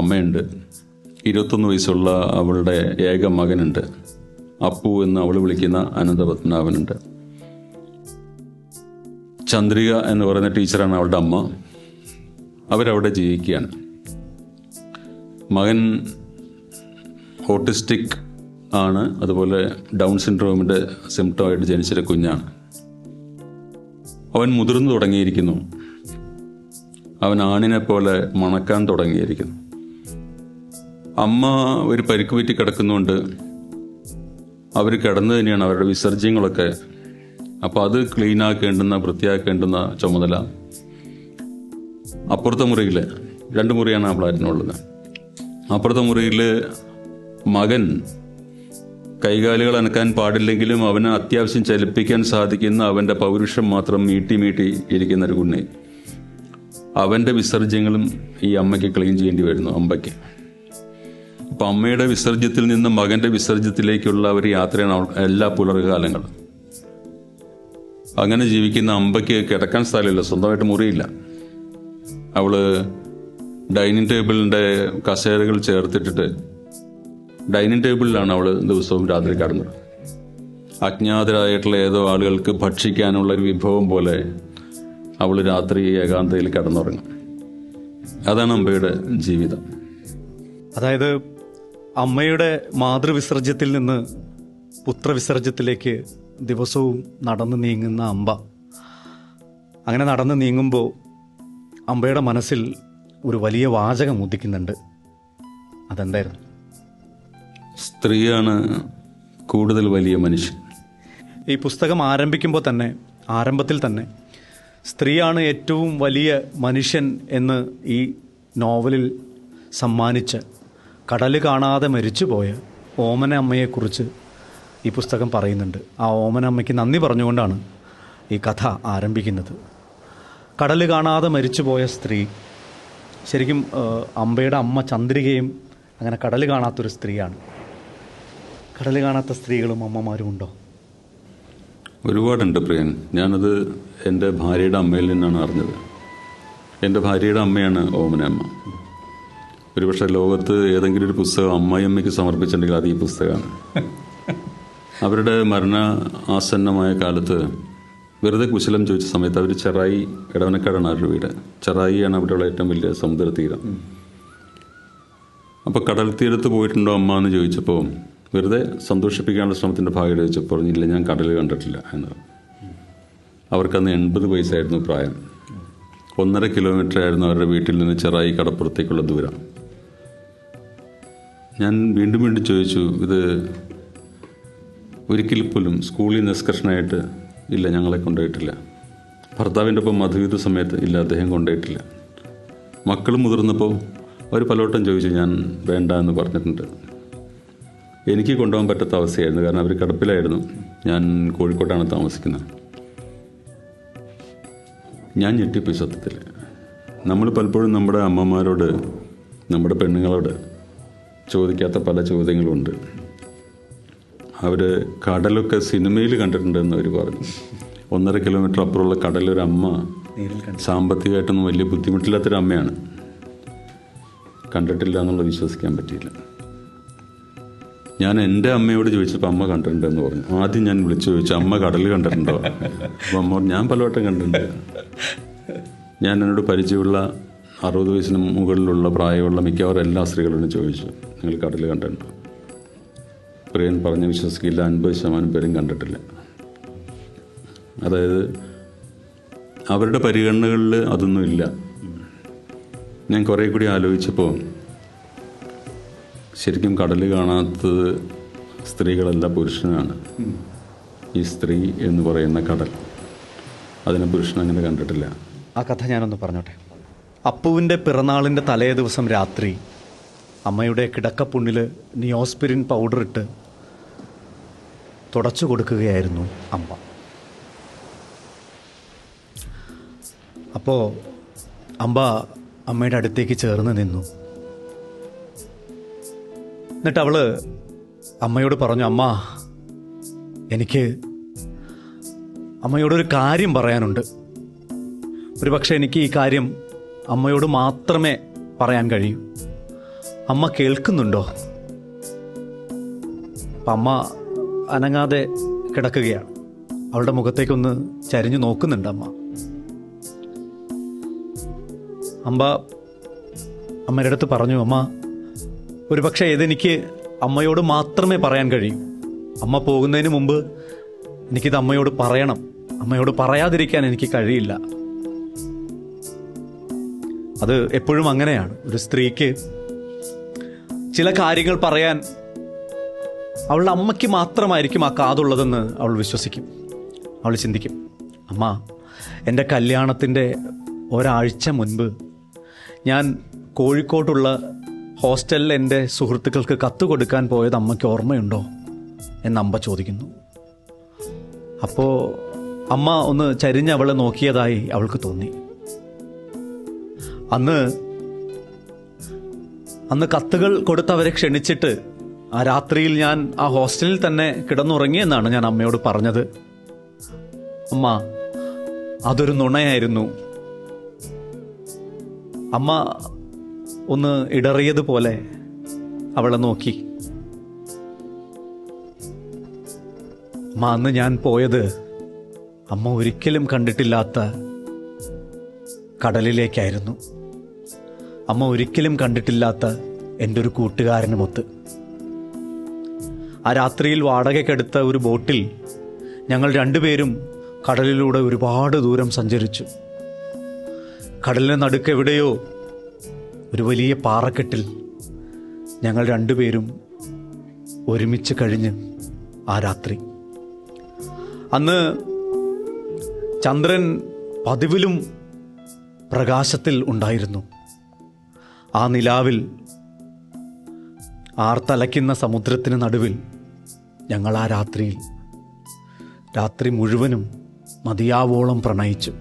S2: അമ്മയുണ്ട്. 21 വയസ്സുള്ള അവളുടെ ഏക മകനുണ്ട്, അപ്പു എന്ന് അവൾ വിളിക്കുന്ന അനന്തപത്മനാഭനുണ്ട്. ചന്ദ്രിക എന്ന് പറയുന്ന ടീച്ചറാണ് അവളുടെ അമ്മ. അവരവിടെ ജീവിക്കുകയാണ്. മകൻ ഓട്ടിസ്റ്റിക് ആണ്, അതുപോലെ ഡൗൺ സിൻഡ്രോമിൻ്റെ സിംറ്റമായിട്ട് ജനിച്ചൊരു കുഞ്ഞാണ്. അവൻ മുതിർന്നു തുടങ്ങിയിരിക്കുന്നു. അവൻ ആണിനെ പോലെ മണക്കാൻ തുടങ്ങിയിരിക്കുന്നു. അമ്മ ഒരു പരിക്ക് പറ്റി കിടക്കുന്നുണ്ട്. അവർ കിടന്നു തന്നെയാണ് അവരുടെ വിസർജ്യങ്ങളൊക്കെ. അപ്പോൾ അത് ക്ലീനാക്കേണ്ടുന്ന, വൃത്തിയാക്കേണ്ടുന്ന ചുമതല അപ്പുറത്തെ മുറിയിൽ, 2 മുറിയാണ് ആ ഫ്ലാറ്റിനുള്ളത്. അപ്പുറത്തെ മുറിയിൽ മകൻ കൈകാലുകൾ അനക്കാൻ പാടില്ലെങ്കിലും അവന് അത്യാവശ്യം ചലിപ്പിക്കാൻ സാധിക്കുന്ന അവൻ്റെ പൗരുഷം മാത്രം മീട്ടി ഇരിക്കുന്ന ഒരു കുഞ്ഞ്. അവൻ്റെ വിസർജ്യങ്ങളും ഈ അമ്മയ്ക്ക് ക്ലീൻ ചെയ്യേണ്ടി വരുന്നു. അമ്പയ്ക്ക് അപ്പം അമ്മയുടെ വിസർജ്യത്തിൽ നിന്ന് മകൻ്റെ വിസർജ്യത്തിലേക്കുള്ള ഒരു യാത്രയാണ് എല്ലാ പുലർകാലങ്ങളും. അങ്ങനെ ജീവിക്കുന്ന അമ്പയ്ക്ക് കിടക്കാൻ സ്ഥലമില്ല, സ്വന്തമായിട്ട് മുറിയില്ല. അവള് ഡൈനിങ് ടേബിളിൻ്റെ കസേരകൾ ചേർത്തിട്ടിട്ട് ഡൈനിങ് ടേബിളിലാണ് അവൾ ദിവസവും രാത്രി കിടന്നത്. അജ്ഞാതരായിട്ടുള്ള ഏതോ ആളുകൾക്ക് ഭക്ഷിക്കാനുള്ള ഒരു വിഭവം പോലെ അവൾ രാത്രി ഏകാന്തയിൽ കിടന്നുറങ്ങും. അതാണ് അമ്പയുടെ ജീവിതം.
S1: അതായത് അമ്മയുടെ മാതൃവിസർജ്യത്തിൽ നിന്ന് പുത്രവിസർജ്യത്തിലേക്ക് ദിവസവും നടന്നു നീങ്ങുന്ന അമ്പ. അങ്ങനെ നടന്നു നീങ്ങുമ്പോൾ അമ്പയുടെ മനസ്സിൽ ഒരു വലിയ വാചകം ഉദിക്കുന്നുണ്ട്. അതെന്തായിരുന്നു?
S2: സ്ത്രീയാണ് കൂടുതൽ വലിയ മനുഷ്യൻ.
S1: ഈ പുസ്തകം ആരംഭിക്കുമ്പോൾ തന്നെ, ആരംഭത്തിൽ തന്നെ സ്ത്രീയാണ് ഏറ്റവും വലിയ മനുഷ്യൻ എന്ന് ഈ നോവലിൽ സമ്മാനിച്ച് കടല് കാണാതെ മരിച്ചുപോയ ഓമന അമ്മയെക്കുറിച്ച് ഈ പുസ്തകം പറയുന്നുണ്ട്. ആ ഓമന അമ്മയ്ക്ക് നന്ദി പറഞ്ഞുകൊണ്ടാണ് ഈ കഥ ആരംഭിക്കുന്നത്. കടല് കാണാതെ മരിച്ചുപോയ സ്ത്രീ, ശരിക്കും അമ്പയുടെ അമ്മ ചന്ദ്രികയും അങ്ങനെ കടല് കാണാത്തൊരു സ്ത്രീയാണ്. കടല് കാണാത്ത സ്ത്രീകളും അമ്മമാരും ഉണ്ടോ?
S2: ഒരുപാടുണ്ട് പ്രിയൻ. ഞാനത് എൻ്റെ ഭാര്യയുടെ അമ്മയിൽ നിന്നാണ് അറിഞ്ഞത്. എൻ്റെ ഭാര്യയുടെ അമ്മയാണ് ഓമനമ്മ. ഒരുപക്ഷെ ലോകത്ത് ഏതെങ്കിലും ഒരു പുസ്തകം അമ്മായിയമ്മയ്ക്ക് സമർപ്പിച്ചിട്ടുണ്ടെങ്കിൽ അത് ഈ പുസ്തകമാണ്. അവരുടെ മരണ ആസന്നമായ കാലത്ത് വെറുതെ കുശലം ചോദിച്ച സമയത്ത് അവർ ചെറായി, ഇടവനക്കാടാണ് അവരുടെ വീട്. ചെറായിയാണ് അവിടെയുള്ള ഏറ്റവും വലിയ സമുദ്ര തീരം. അപ്പോൾ കടൽ തീരത്ത് പോയിട്ടുണ്ടോ അമ്മ എന്ന് ചോദിച്ചപ്പോൾ, വെറുതെ സന്തോഷിപ്പിക്കാനുള്ള ശ്രമത്തിൻ്റെ ഭാഗമായിട്ട് ചോദിച്ചപ്പോൾ പറഞ്ഞില്ല, ഞാൻ കടൽ കണ്ടിട്ടില്ല എന്ന്. അവർക്കന്ന് 80 വയസ്സായിരുന്നു പ്രായം. 1.5 കിലോമീറ്റർ ആയിരുന്നു അവരുടെ വീട്ടിൽ നിന്ന് ചെറായി കടപ്പുറത്തേക്കുള്ള ദൂരം. ഞാൻ വീണ്ടും വീണ്ടും ചോദിച്ചു, ഇത് ഒരിക്കൽ പോലും സ്കൂളിൽ നിന്ന് എക്സ്കർഷനായിട്ട് ഇല്ല, ഞങ്ങളെ കൊണ്ടുപോയിട്ടില്ല. ഭർത്താവിൻ്റെ ഒപ്പം മധുവിധ സമയത്ത് ഇല്ല, അദ്ദേഹം കൊണ്ടുപോയിട്ടില്ല. മക്കൾ മുതിർന്നപ്പോൾ അവർ പലവട്ടം ചോദിച്ചു, ഞാൻ വേണ്ട എന്ന് പറഞ്ഞിട്ടുണ്ട്. എനിക്ക് കൊണ്ടുപോകാൻ പറ്റാത്ത അവസ്ഥയായിരുന്നു, കാരണം അവർ കിടപ്പിലായിരുന്നു. ഞാൻ കോഴിക്കോട്ടാണ് താമസിക്കുന്നത്. ഞാൻ ഞെട്ടിപ്പോയി സത്യത്തിൽ. നമ്മൾ പലപ്പോഴും നമ്മുടെ അമ്മമാരോട്, നമ്മുടെ പെണ്ണുങ്ങളോട് ചോദിക്കാത്ത പല ചോദ്യങ്ങളുണ്ട്. അവർ കടലൊക്കെ സിനിമയിൽ കണ്ടിട്ടുണ്ടെന്ന് അവർ പറഞ്ഞു. 1.5 കിലോമീറ്റർ അപ്പുറമുള്ള കടലൊരു അമ്മ സാമ്പത്തികമായിട്ടൊന്നും വലിയ ബുദ്ധിമുട്ടില്ലാത്തൊരു അമ്മയാണ്. കണ്ടിട്ടില്ല എന്നുള്ളത് വിശ്വസിക്കാൻ പറ്റിയില്ല. ഞാൻ എൻ്റെ അമ്മയോട് ചോദിച്ചപ്പോൾ അമ്മ കണ്ടിട്ടുണ്ടെന്ന് പറഞ്ഞു. ആദ്യം ഞാൻ വിളിച്ചു ചോദിച്ചു, അമ്മ കടൽ കണ്ടിട്ടുണ്ടോ? അപ്പോൾ അമ്മ പറഞ്ഞു, ഞാൻ പലവട്ടം കണ്ടിട്ടുണ്ട്. ഞാൻ എന്നോട് പരിചയമുള്ള 60 വയസ്സിന് മുകളിലുള്ള പ്രായമുള്ള മിക്കവാറും എല്ലാ സ്ത്രീകളോടും ചോദിച്ചു, നിങ്ങൾ കടൽ കണ്ടിട്ടുണ്ടോ? പ്രിയൻ പറഞ്ഞ് വിശ്വസിക്കില്ല, 50% പേരും കണ്ടിട്ടില്ല. അതായത് അവരുടെ പരിഗണനകളിൽ അതൊന്നുമില്ല. ഞാൻ കുറേ കൂടി ആലോചിച്ചപ്പോൾ ശരിക്കും കടൽ കാണാത്തത് സ്ത്രീകളല്ല, പുരുഷനാണ്. ഈ സ്ത്രീ എന്ന് പറയുന്ന കടൽ, അതിനെ പുരുഷൻ അങ്ങനെ കണ്ടിട്ടില്ല.
S1: ആ കഥ ഞാനൊന്ന് പറഞ്ഞോട്ടെ. അപ്പുവിൻ്റെ പിറന്നാളിൻ്റെ തലേ ദിവസം രാത്രി അമ്മയുടെ കിടക്കപ്പുണ്ണിൽ നിയോസ്പിരിൻ പൗഡർ ഇട്ട് തുടച്ചു കൊടുക്കുകയായിരുന്നു അമ്മ. അപ്പോൾ അമ്മയുടെ അടുത്തേക്ക് ചേർന്ന് നിന്നു. എന്നിട്ട് അവള് അമ്മയോട് പറഞ്ഞു, അമ്മ, എനിക്ക് അമ്മയോടൊരു കാര്യം പറയാനുണ്ട്. ഒരു പക്ഷേ എനിക്ക് ഈ കാര്യം അമ്മയോട് മാത്രമേ പറയാൻ കഴിയൂ. അമ്മ കേൾക്കുന്നുണ്ടോ? അപ്പം അമ്മ അനങ്ങാതെ കിടക്കുകയാണ്. അവളുടെ മുഖത്തേക്കൊന്ന് ചരിഞ്ഞു നോക്കുന്നുണ്ട് അമ്മ. അമ്മയുടെ അടുത്ത് പറഞ്ഞു, അമ്മ, ഒരു പക്ഷേ ഇതെനിക്ക് അമ്മയോട് മാത്രമേ പറയാൻ കഴിയൂ. അമ്മ പോകുന്നതിന് മുമ്പ് എനിക്കിത് അമ്മയോട് പറയണം. അമ്മയോട് പറയാതിരിക്കാൻ എനിക്ക് കഴിയില്ല. അത് എപ്പോഴും അങ്ങനെയാണ്. ഒരു സ്ത്രീക്ക് ചില കാര്യങ്ങൾ പറയാൻ അവളുടെ അമ്മയ്ക്ക് മാത്രമായിരിക്കും ആ കാതുള്ളതെന്ന് അവൾ വിശ്വസിക്കും. അവൾ ചിന്തിക്കും, അമ്മ, എൻ്റെ കല്യാണത്തിൻ്റെ ഒരാഴ്ച മുൻപ് ഞാൻ കോഴിക്കോട്ടുള്ള ഹോസ്റ്റലിൽ എൻ്റെ സുഹൃത്തുക്കൾക്ക് കത്ത് കൊടുക്കാൻ പോയത് അമ്മയ്ക്ക് ഓർമ്മയുണ്ടോ എന്ന് അമ്മ ചോദിക്കുന്നു. അപ്പോൾ അമ്മ ഒന്ന് ചരിഞ്ഞ് അവളെ നോക്കിയതായി അവൾക്ക് തോന്നി. അന്ന് അന്ന് കത്തുകൾ കൊടുത്ത് അവരെ ക്ഷണിച്ചിട്ട് ആ രാത്രിയിൽ ഞാൻ ആ ഹോസ്റ്റലിൽ തന്നെ കിടന്നുറങ്ങിയെന്നാണ് ഞാൻ അമ്മയോട് പറഞ്ഞത്. അമ്മ, അതൊരു നുണയായിരുന്നു. അമ്മ ഒന്ന് ഇടറിയതുപോലെ അവളെ നോക്കി. അമ്മ, അന്ന് ഞാൻ പോയത് അമ്മ ഒരിക്കലും കണ്ടിട്ടില്ലാത്ത കടലിലേക്കായിരുന്നു. അമ്മ ഒരിക്കലും കണ്ടിട്ടില്ലാത്ത എൻ്റെ ഒരു കൂട്ടുകാരനുമൊത്ത്. ആ രാത്രിയിൽ വാടകയ്ക്കെടുത്ത ഒരു ബോട്ടിൽ ഞങ്ങൾ രണ്ടുപേരും കടലിലൂടെ ഒരുപാട് ദൂരം സഞ്ചരിച്ചു. കടലിന് നടുക്കെവിടെയോ ഒരു വലിയ പാറക്കെട്ടിൽ ഞങ്ങൾ രണ്ടുപേരും ഒരുമിച്ച് കഴിഞ്ഞ് ആ രാത്രി. അന്ന് ചന്ദ്രൻ പതിവിലും പ്രകാശത്തിൽ ഉണ്ടായിരുന്നു. ആ നിലാവിൽ ആർത്തലയ്ക്കുന്ന സമുദ്രത്തിന് നടുവിൽ ഞങ്ങൾ ആ രാത്രി മുഴുവനും മതിയാവോളം പ്രണയിച്ചു.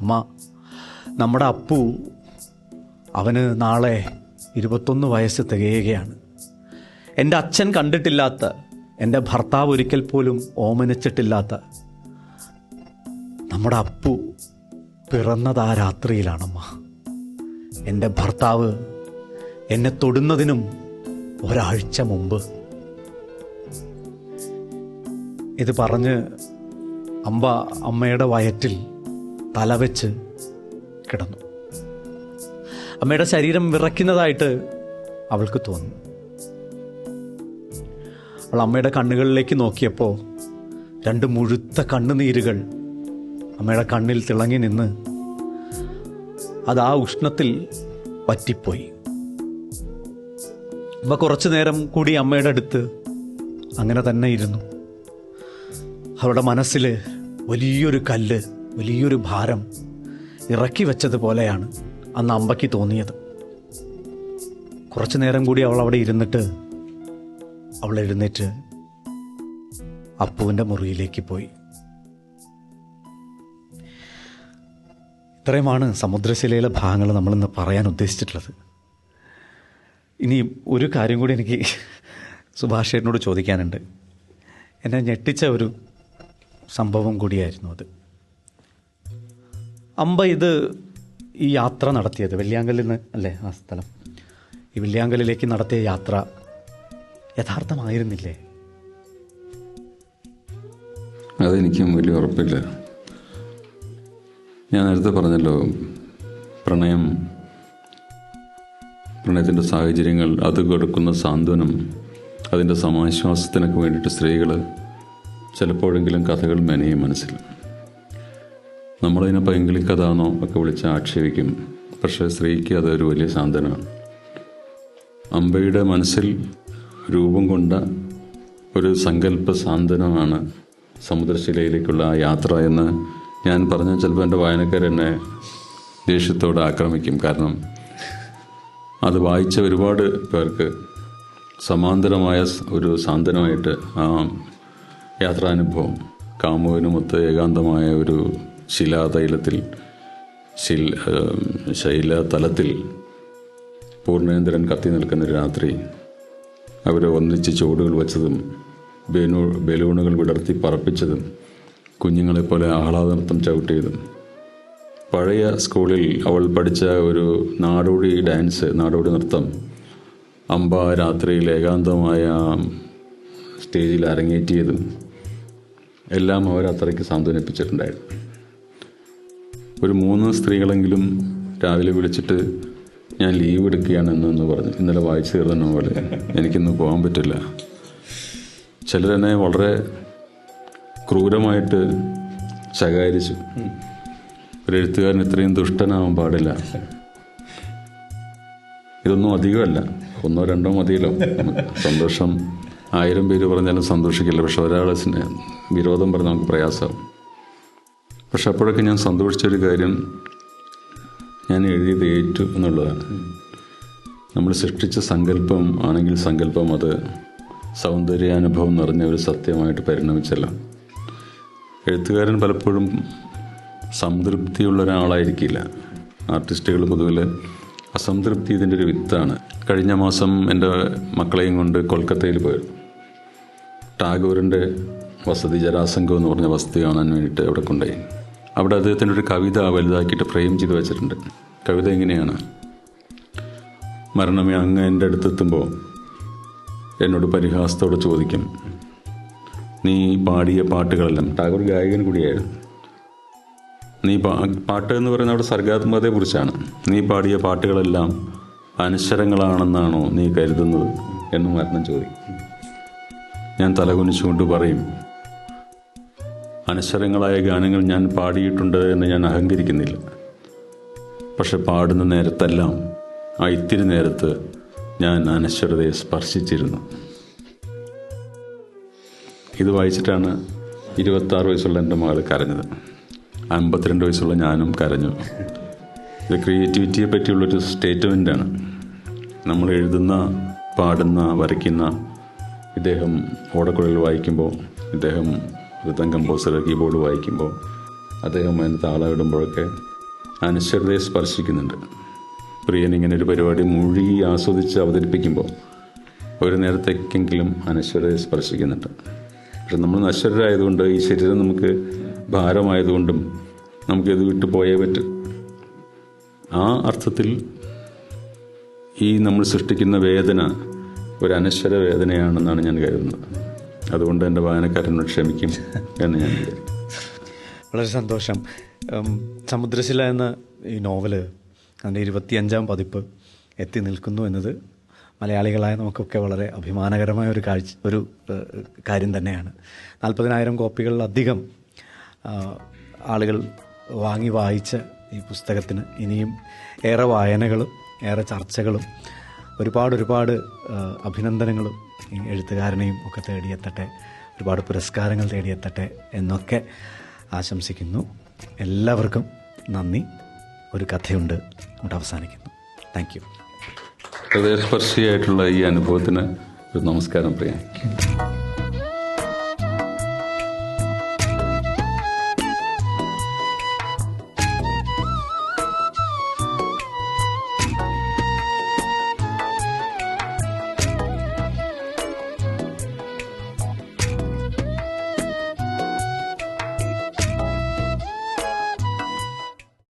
S1: അമ്മ, നമ്മുടെ അപ്പു, അവന് നാളെ 21 വയസ്സ് തികയുകയാണ്. എൻ്റെ അച്ഛൻ കണ്ടിട്ടില്ലാത്ത, എൻ്റെ ഭർത്താവ് ഒരിക്കൽ പോലും ഓമനിച്ചിട്ടില്ലാത്ത നമ്മുടെ അപ്പു പിറന്നത് ആ രാത്രിയിലാണമ്മ. എൻ്റെ ഭർത്താവ് എന്നെ തൊടുന്നതിനും ഒരാഴ്ച മുമ്പ്. ഇത് പറഞ്ഞ് അമ്മയുടെ വയറ്റിൽ തലവെച്ച് കിടന്നു. അമ്മയുടെ ശരീരം വിറയ്ക്കുന്നതായിട്ട് അവൾക്ക് തോന്നി. അവൾ അമ്മയുടെ കണ്ണുകളിലേക്ക് നോക്കിയപ്പോൾ 2 മുഴുത്ത കണ്ണുനീരുകൾ അമ്മയുടെ കണ്ണിൽ തിളങ്ങി നിന്ന് അത് ആ ഉഷ്ണത്തിൽ വറ്റിപ്പോയി. അമ്മ കുറച്ചു നേരം കൂടി അമ്മയുടെ അടുത്ത് അങ്ങനെ തന്നെ ഇരുന്നു. അവളുടെ മനസ്സിൽ വലിയൊരു കല്ല്, വലിയൊരു ഭാരം ഇറക്കി വെച്ചതുപോലെയാണ് അന്ന് അമ്മയ്ക്ക് തോന്നിയത്. കുറച്ചു നേരം കൂടി അവൾ അവിടെ ഇരുന്നിട്ട് അവൾ എഴുന്നേറ്റ് അപ്പുവിൻ്റെ മുറിയിലേക്ക് പോയി. ഇത്രയുമാണ് സമുദ്രശിലയിലെ ഭാഗങ്ങൾ നമ്മളിന്ന് പറയാൻ ഉദ്ദേശിച്ചിട്ടുള്ളത്. ഇനി ഒരു കാര്യം കൂടി എനിക്ക് സുഭാഷേട്ടനോട് ചോദിക്കാനുണ്ട്. എന്നെ ഞെട്ടിച്ച ഒരു സംഭവം കൂടിയായിരുന്നു അത്. ഈ യാത്ര നടത്തിയത് വെള്ളിയാങ്കലിൽ നിന്ന് അല്ലേ ആ സ്ഥലം? ഈ വെള്ളിയാങ്കലിലേക്ക് നടത്തിയ യാത്ര യഥാർത്ഥമായിരുന്നില്ലേ?
S2: അതെനിക്കും വലിയ ഉറപ്പില്ല. ഞാൻ നേരത്തെ പറഞ്ഞല്ലോ, പ്രണയത്തിൻ്റെ സാഹചര്യങ്ങൾ, അത് കൊടുക്കുന്ന സാന്ത്വനം, അതിൻ്റെ സമാശ്വാസത്തിനൊക്കെ വേണ്ടിയിട്ട് സ്ത്രീകൾ ചിലപ്പോഴെങ്കിലും കഥകൾ മെനയും മനസ്സിൽ. നമ്മളതിനെ പൈങ്കിളി കഥാന്നോ ഒക്കെ വിളിച്ച് ആക്ഷേപിക്കും. പക്ഷേ സ്ത്രീക്ക് അതൊരു വലിയ സാന്ത്വനമാണ്. അമ്പയുടെ മനസ്സിൽ രൂപം കൊണ്ട ഒരു സങ്കല്പ സാന്ത്വനമാണ് സമുദ്രശിലയിലേക്കുള്ള ആ യാത്ര എന്ന് ഞാൻ പറഞ്ഞാൽ ചിലപ്പോൾ എൻ്റെ വായനക്കാരെന്നെ ദേഷ്യത്തോടെ ആക്രമിക്കും. കാരണം അത് വായിച്ച ഒരുപാട് പേർക്ക് സമാന്തരമായ ഒരു സാന്ത്വനമായിട്ട് ആ യാത്രാനുഭവം, കാമുകനുമൊത്ത് ഏകാന്തമായ ഒരു ശിലാതൈലത്തിൽ ശൈലതലത്തിൽ പൂർണ്ണേന്ദ്രൻ കത്തി നിൽക്കുന്നൊരു രാത്രി, അവർ ഒന്നിച്ച് ചുവടുകൾ വച്ചതും ബലൂണുകൾ വിടർത്തി പറപ്പിച്ചതും കുഞ്ഞുങ്ങളെപ്പോലെ ആഹ്ലാദനൃത്തം ചവിട്ടിയതും, പഴയ സ്കൂളിൽ അവൾ പഠിച്ച ഒരു നാടോടി നൃത്തം അമ്പ രാത്രിയിൽ ഏകാന്തമായ സ്റ്റേജിൽ അരങ്ങേറ്റിയതും എല്ലാം അവരത്രയ്ക്ക് സാന്ത്വനിപ്പിച്ചിട്ടുണ്ടായിരുന്നു. ഒരു 3 സ്ത്രീകളെങ്കിലും രാവിലെ വിളിച്ചിട്ട് ഞാൻ ലീവ് എടുക്കുകയാണെന്ന് പറഞ്ഞു. ഇന്നലെ വായിച്ചു തീർന്ന പോലെ എനിക്കിന്ന് പോകാൻ പറ്റില്ല. ചിലരെന്നെ വളരെ ക്രൂരമായിട്ട് ശകാരിച്ചു. ഒരു എഴുത്തുകാരൻ ഇത്രയും ദുഷ്ടനാവാൻ പാടില്ല. ഇതൊന്നും അധികമല്ല, 1 2 മതിയല്ലോ. സന്തോഷം 1000 പേര് പറഞ്ഞാലും സന്തോഷിക്കില്ല. പക്ഷെ ഒരാളെ വിരോധം പറഞ്ഞാൽ നമുക്ക് പ്രയാസമാവും. പക്ഷെ അപ്പോഴൊക്കെ ഞാൻ സന്തോഷിച്ചൊരു കാര്യം, ഞാൻ എഴുതിയത് ഏറ്റു എന്നുള്ളതാണ്. നമ്മൾ സൃഷ്ടിച്ച സങ്കല്പം ആണെങ്കിൽ സങ്കല്പം അത് സൗന്ദര്യാനുഭവം നിറഞ്ഞ ഒരു സത്യമായിട്ട് പരിണമിച്ചല്ല. എഴുത്തുകാരൻ പലപ്പോഴും സംതൃപ്തിയുള്ള ഒരാളായിരിക്കില്ല. ആർട്ടിസ്റ്റുകൾ പൊതുവിൽ അസംതൃപ്തി ഇതിൻ്റെ ഒരു വിത്താണ്. കഴിഞ്ഞ മാസം എൻ്റെ മക്കളെയും കൊണ്ട് കൊൽക്കത്തയിൽ പോയിരുന്നു. ടാഗോറിൻ്റെ വസതി ജരാസംഘം എന്ന് പറഞ്ഞ വസതി കാണാൻ വേണ്ടിയിട്ട് അവിടെ കൊണ്ടുപോയി. അവിടെ അദ്ദേഹത്തിൻ്റെ ഒരു കവിത വലുതാക്കിയിട്ട് ഫ്രെയിം ചെയ്ത് വെച്ചിട്ടുണ്ട്. കവിത എങ്ങനെയാണ്: മരണമേ, അങ്ങ് എൻ്റെ അടുത്തെത്തുമ്പോൾ എന്നോട് പരിഹാസത്തോടെ ചോദിക്കും, നീ പാടിയ പാട്ടുകളെല്ലാം. ടാഗോർ ഗായകൻ കൂടിയായിരുന്നു. നീ പാട്ട് എന്ന് പറയുന്നത് അവിടെ സർഗാത്മകതയെക്കുറിച്ചാണ്. നീ പാടിയ പാട്ടുകളെല്ലാം അനശ്വരങ്ങളാണെന്നാണോ നീ കരുതുന്നത് എന്ന് മരണം ചോദിക്കും. ഞാൻ തലകുനിച്ചുകൊണ്ട് പറയും, അനശ്വരങ്ങളായ ഗാനങ്ങൾ ഞാൻ പാടിയിട്ടുണ്ട് എന്ന് ഞാൻ അഹങ്കരിക്കുന്നില്ല. പക്ഷെ പാടുന്ന നേരത്തെല്ലാം ആ ഇത്തിരി നേരത്ത് ഞാൻ അനശ്വരതയെ സ്പർശിച്ചിരുന്നു. ഇത് വായിച്ചിട്ടാണ് 26 വയസ്സുള്ള എൻ്റെ മകൾ കരഞ്ഞത്. 52 വയസ്സുള്ള ഞാനും കരഞ്ഞു. ഇത് ക്രിയേറ്റിവിറ്റിയെ പറ്റിയുള്ളൊരു സ്റ്റേറ്റ്മെൻ്റാണ്. നമ്മൾ എഴുതുന്ന, പാടുന്ന, വരയ്ക്കുന്ന, ഇദ്ദേഹം ഓടക്കുഴൽ വായിക്കുമ്പോൾ, ഇദ്ദേഹം റിതം കമ്പോസർ കീബോർഡ് വായിക്കുമ്പോൾ, അദ്ദേഹം അതിന് താളം ഇടുമ്പോഴൊക്കെ അനശ്വരതയെ സ്പർശിക്കുന്നുണ്ട്. പ്രിയൻ ഇങ്ങനെ ഒരു പരിപാടി മുഴുകി ആസ്വദിച്ച് അവതരിപ്പിക്കുമ്പോൾ ഒരു നേരത്തേക്കെങ്കിലും അനശ്വരതയെ സ്പർശിക്കുന്നുണ്ട്. പക്ഷെ നമ്മൾ നശ്വരരായതുകൊണ്ട്, ഈ ശരീരം നമുക്ക് ഭാരമായതുകൊണ്ടും നമുക്കിത് വിട്ടു പോയേ പറ്റും. ആ അർത്ഥത്തിൽ ഈ നമ്മൾ സൃഷ്ടിക്കുന്ന വേദന ഒരു അനശ്വര വേദനയാണെന്നാണ് ഞാൻ കരുതുന്നത്. അതുകൊണ്ട് എൻ്റെ വായനക്കാരനോട് ക്ഷമിക്കും എന്ന് ഞാൻ വിചാരിക്കും.
S1: വളരെ സന്തോഷം. സമുദ്രശില എന്ന ഈ നോവല് അതിൻ്റെ 25ാം പതിപ്പ് എത്തി നിൽക്കുന്നു എന്നത് മലയാളികളായ നമുക്കൊക്കെ വളരെ അഭിമാനകരമായ ഒരു കാര്യം തന്നെയാണ്. 40,000 കോപ്പികളിലധികം ആളുകൾ വാങ്ങി വായിച്ച ഈ പുസ്തകത്തിന് ഇനിയും ഏറെ വായനകളും ഏറെ ചർച്ചകളും ഒരുപാട് അഭിനന്ദനങ്ങളും ഈ എഴുത്തുകാരനെയും ഒക്കെ തേടിയെത്തട്ടെ, ഒരുപാട് പുരസ്കാരങ്ങൾ തേടിയെത്തട്ടെ എന്നൊക്കെ ആശംസിക്കുന്നു. എല്ലാവർക്കും നന്ദി. ഒരു കഥയുണ്ട് ഇവിടെ അവസാനിക്കുന്നു. Thank you.
S2: ഹൃദയസ്പർശിയായിട്ടുള്ള ഈ അനുഭവത്തിന് ഒരു നമസ്കാരം പ്രിയ.